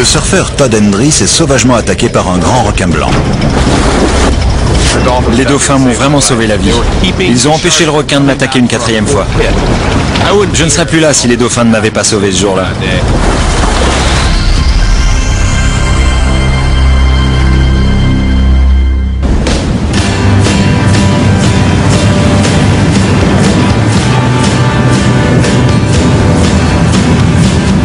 surfeur Todd Hendries est sauvagement attaqué par un grand requin blanc. Les dauphins m'ont vraiment sauvé la vie. Ils ont empêché le requin de m'attaquer une 4e fois. Je ne serais plus là si les dauphins ne m'avaient pas sauvé ce jour-là.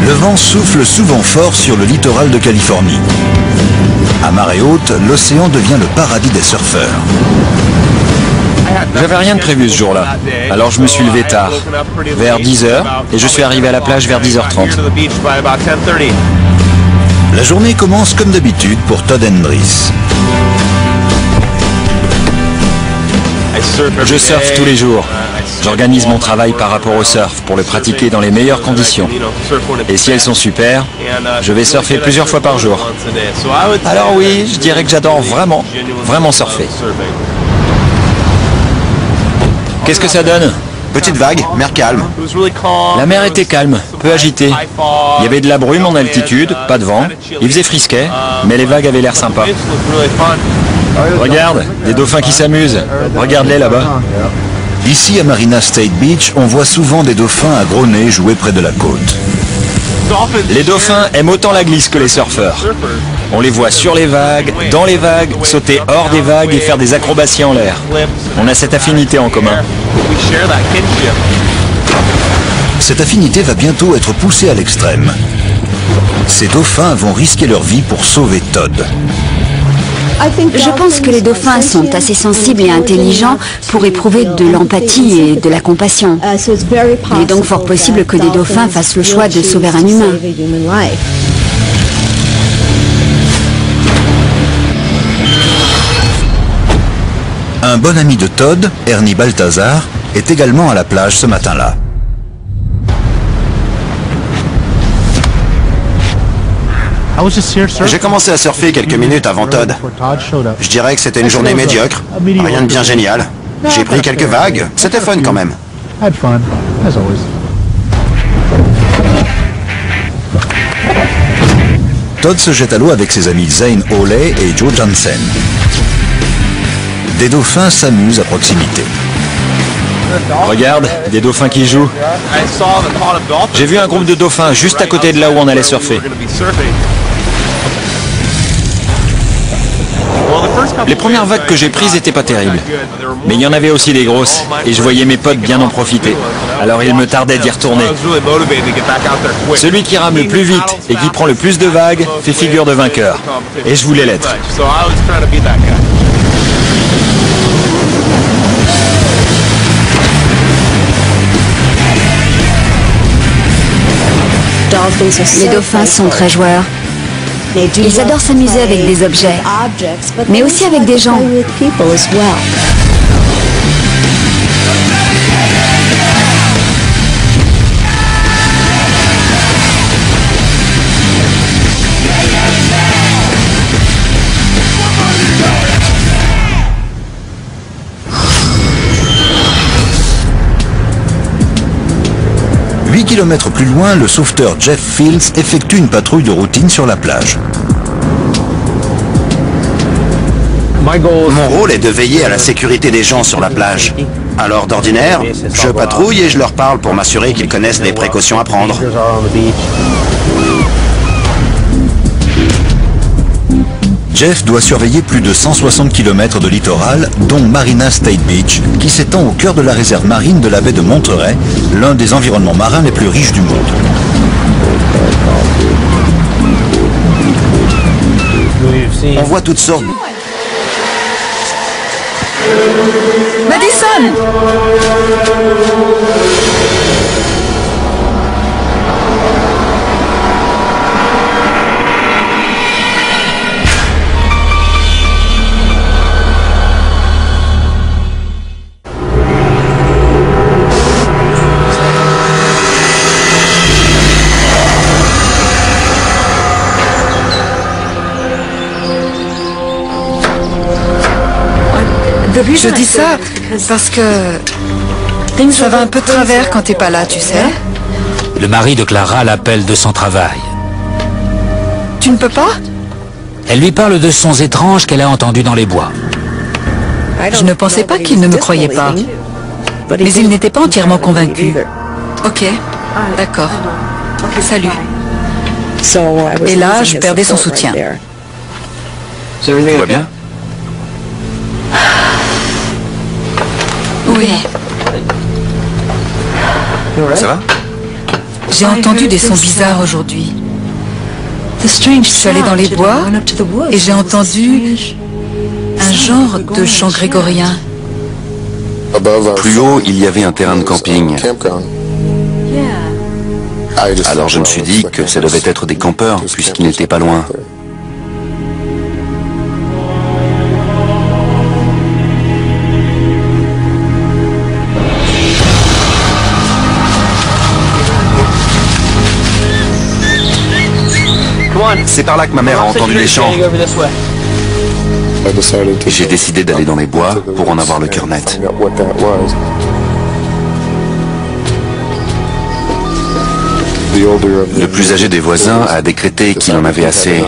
Le vent souffle souvent fort sur le littoral de Californie. À marée haute, l'océan devient le paradis des surfeurs. J'avais rien de prévu ce jour-là. Alors je me suis levé tard, vers 10h, et je suis arrivé à la plage vers 10h30. La journée commence comme d'habitude pour Todd Hendries. Je surfe tous les jours. J'organise mon travail par rapport au surf pour le pratiquer dans les meilleures conditions. Et si elles sont super, je vais surfer plusieurs fois par jour. Alors oui, je dirais que j'adore vraiment, vraiment surfer. Qu'est-ce que ça donne? Petite vague, mer calme. La mer était calme, peu agitée. Il y avait de la brume en altitude, pas de vent. Il faisait frisquet, mais les vagues avaient l'air sympas. Regarde, des dauphins qui s'amusent. Regarde-les là-bas. Ici à Marina State Beach, on voit souvent des dauphins à gros nez jouer près de la côte. Les dauphins aiment autant la glisse que les surfeurs. On les voit sur les vagues, dans les vagues, sauter hors des vagues et faire des acrobaties en l'air. On a cette affinité en commun. Cette affinité va bientôt être poussée à l'extrême. Ces dauphins vont risquer leur vie pour sauver Todd. Je pense que les dauphins sont assez sensibles et intelligents pour éprouver de l'empathie et de la compassion. Il est donc fort possible que des dauphins fassent le choix de sauver un humain. Un bon ami de Todd, Ernie Balthazar, est également à la plage ce matin-là. J'ai commencé à surfer quelques minutes avant Todd. Je dirais que c'était une journée médiocre, rien de bien génial. J'ai pris quelques vagues, c'était fun quand même. Todd se jette à l'eau avec ses amis Zane Hawley et Joe Jansen. Des dauphins s'amusent à proximité. Regarde, des dauphins qui jouent. J'ai vu un groupe de dauphins juste à côté de là où on allait surfer. Les premières vagues que j'ai prises n'étaient pas terribles. Mais il y en avait aussi des grosses, et je voyais mes potes bien en profiter. Alors il me tardait d'y retourner. Celui qui rame le plus vite et qui prend le plus de vagues fait figure de vainqueur. Et je voulais l'être. Les dauphins sont très joueurs. Ils adorent s'amuser avec des objets, mais aussi avec des gens. Kilomètres plus loin, le sauveteur Jeff Fields effectue une patrouille de routine sur la plage. Mon rôle est de veiller à la sécurité des gens sur la plage. Alors d'ordinaire, je patrouille et je leur parle pour m'assurer qu'ils connaissent les précautions à prendre. Jeff doit surveiller plus de 160 km de littoral, dont Marina State Beach, qui s'étend au cœur de la réserve marine de la baie de Monterey, l'un des environnements marins les plus riches du monde. On voit toutes sortes. Madison! Je dis ça parce que ça va un peu de travers quand t'es pas là, tu sais. Le mari de Clara l'appelle de son travail. Tu ne peux pas? Elle lui parle de sons étranges qu'elle a entendus dans les bois. Je ne pensais pas qu'il ne me croyait pas. Mais il n'était pas entièrement convaincu. Ok, d'accord. Salut. Et là, je perdais son soutien. Tout va bien? Oui. Ça va? J'ai entendu des sons bizarres aujourd'hui. Je suis allée dans les bois et j'ai entendu un genre de chant grégorien. Plus haut, il y avait un terrain de camping. Alors je me suis dit que ça devait être des campeurs, puisqu'ils n'étaient pas loin. C'est par là que ma mère a entendu les chants. J'ai décidé d'aller dans les bois pour en avoir le cœur net. Le plus âgé des voisins a décrété qu'il en avait assez.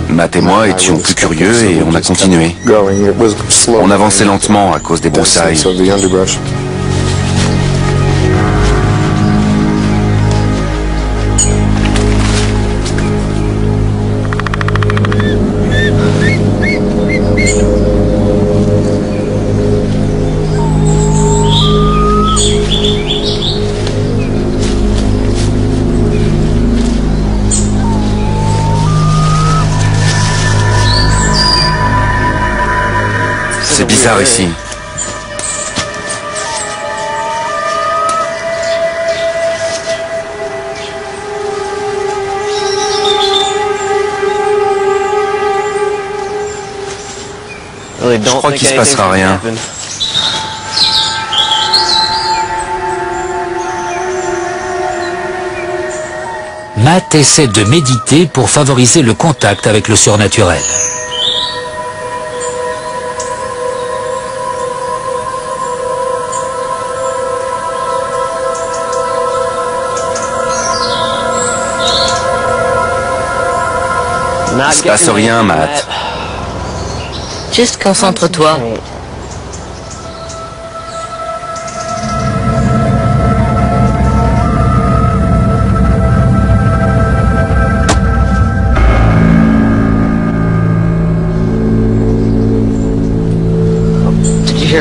Matt et moi étions plus curieux et on a continué. On avançait lentement à cause des broussailles. C'est bizarre ici. Je crois qu'il se passera rien. Matt essaie de méditer pour favoriser le contact avec le surnaturel. Il se passe rien, Matt. Juste concentre-toi.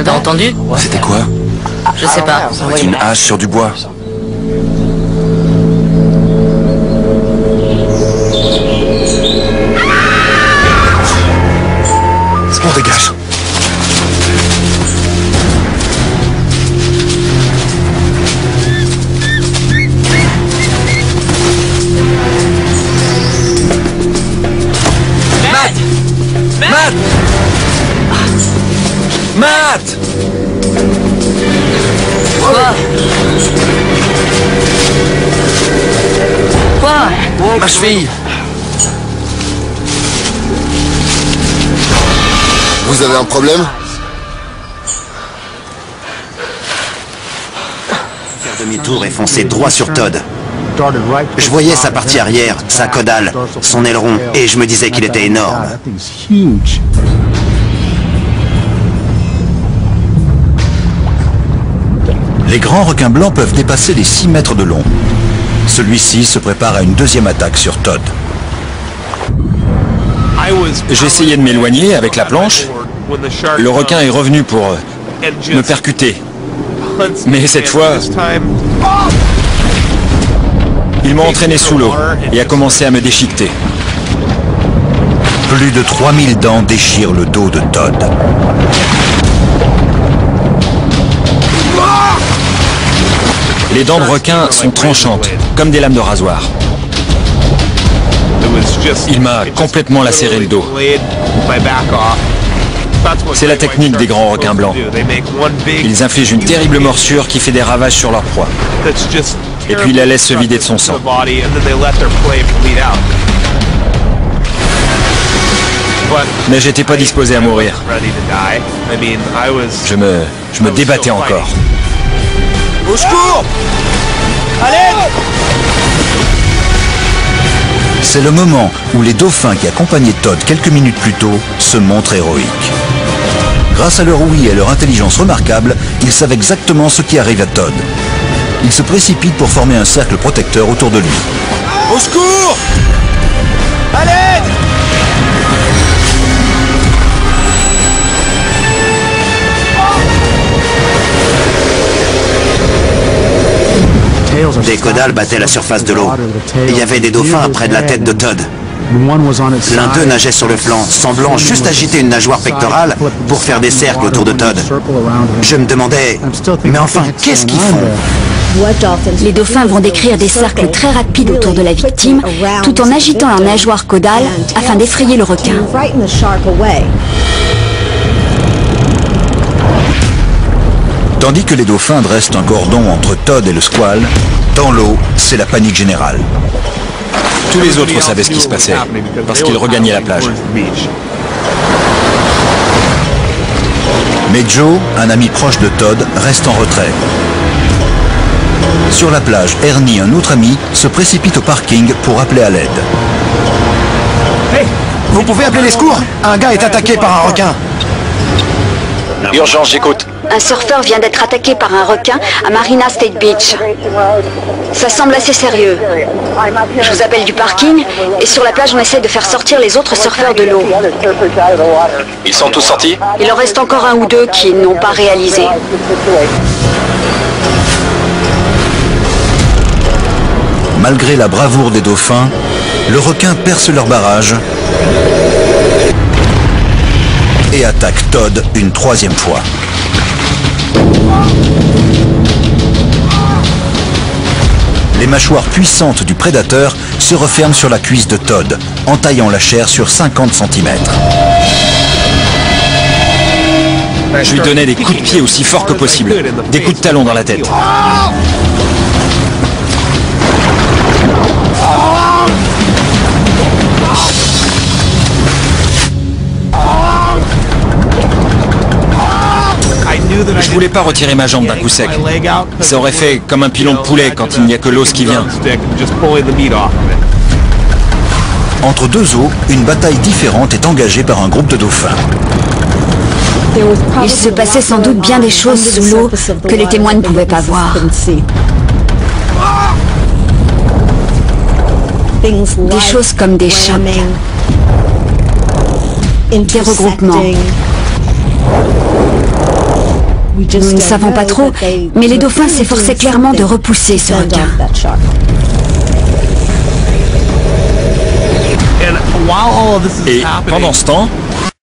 T'as entendu? C'était quoi? Je sais pas. Une hache sur du bois. On dégage. Matt! Matt! Matt! Quoi? Ma cheville. Vous avez un problème? Faire demi-tour et foncer droit sur Todd. Je voyais sa partie arrière, sa caudale, son aileron, et je me disais qu'il était énorme. Les grands requins blancs peuvent dépasser les 6 mètres de long. Celui-ci se prépare à une deuxième attaque sur Todd. J'essayais de m'éloigner avec la planche. Le requin est revenu pour me percuter. Mais cette fois, il m'a entraîné sous l'eau et a commencé à me déchiqueter. Plus de 3000 dents déchirent le dos de Todd. Les dents de requin sont tranchantes, comme des lames de rasoir. Il m'a complètement lacéré le dos. C'est la technique des grands requins blancs. Ils infligent une terrible morsure qui fait des ravages sur leur proie. Et puis la laisse se vider de son sang. Mais j'étais pas disposé à mourir. Je me débattais encore. Au secours! À l'aide! C'est le moment où les dauphins qui accompagnaient Todd quelques minutes plus tôt se montrent héroïques. Grâce à leur ouïe et leur intelligence remarquable, ils savent exactement ce qui arrive à Todd. Ils se précipitent pour former un cercle protecteur autour de lui. Au secours! À l'aide! Des caudales battaient la surface de l'eau. Il y avait des dauphins près de la tête de Todd. L'un d'eux nageait sur le flanc, semblant juste agiter une nageoire pectorale pour faire des cercles autour de Todd. Je me demandais, mais enfin, qu'est-ce qu'ils font? Les dauphins vont décrire des cercles très rapides autour de la victime, tout en agitant leur nageoire caudale afin d'effrayer le requin. Tandis que les dauphins dressent un cordon entre Todd et le squale, dans l'eau, c'est la panique générale. Tous les autres savaient ce qui se passait, parce qu'ils regagnaient la plage. Mais Joe, un ami proche de Todd, reste en retrait. Sur la plage, Ernie, un autre ami, se précipite au parking pour appeler à l'aide. Hey, vous pouvez appeler les secours? Un gars est attaqué par un requin. Urgence, j'écoute. Un surfeur vient d'être attaqué par un requin à Marina State Beach. Ça semble assez sérieux. Je vous appelle du parking et sur la plage on essaie de faire sortir les autres surfeurs de l'eau. Ils sont tous sortis? Il en reste encore un ou deux qui n'ont pas réalisé. Malgré la bravoure des dauphins, le requin perce leur barrage et attaque Todd une troisième fois. Les mâchoires puissantes du prédateur se referment sur la cuisse de Todd, entaillant la chair sur 50 cm. Je lui donnais des coups de pied aussi forts que possible, des coups de talon dans la tête. Je voulais pas retirer ma jambe d'un coup sec. Ça aurait fait comme un pilon de poulet quand il n'y a que l'os qui vient. Entre deux eaux, une bataille différente est engagée par un groupe de dauphins. Il se passait sans doute bien des choses sous l'eau que les témoins ne pouvaient pas voir. Des choses comme des chocs, des regroupements. Nous ne savons pas trop, mais les dauphins s'efforçaient clairement de repousser ce requin. Et pendant ce temps,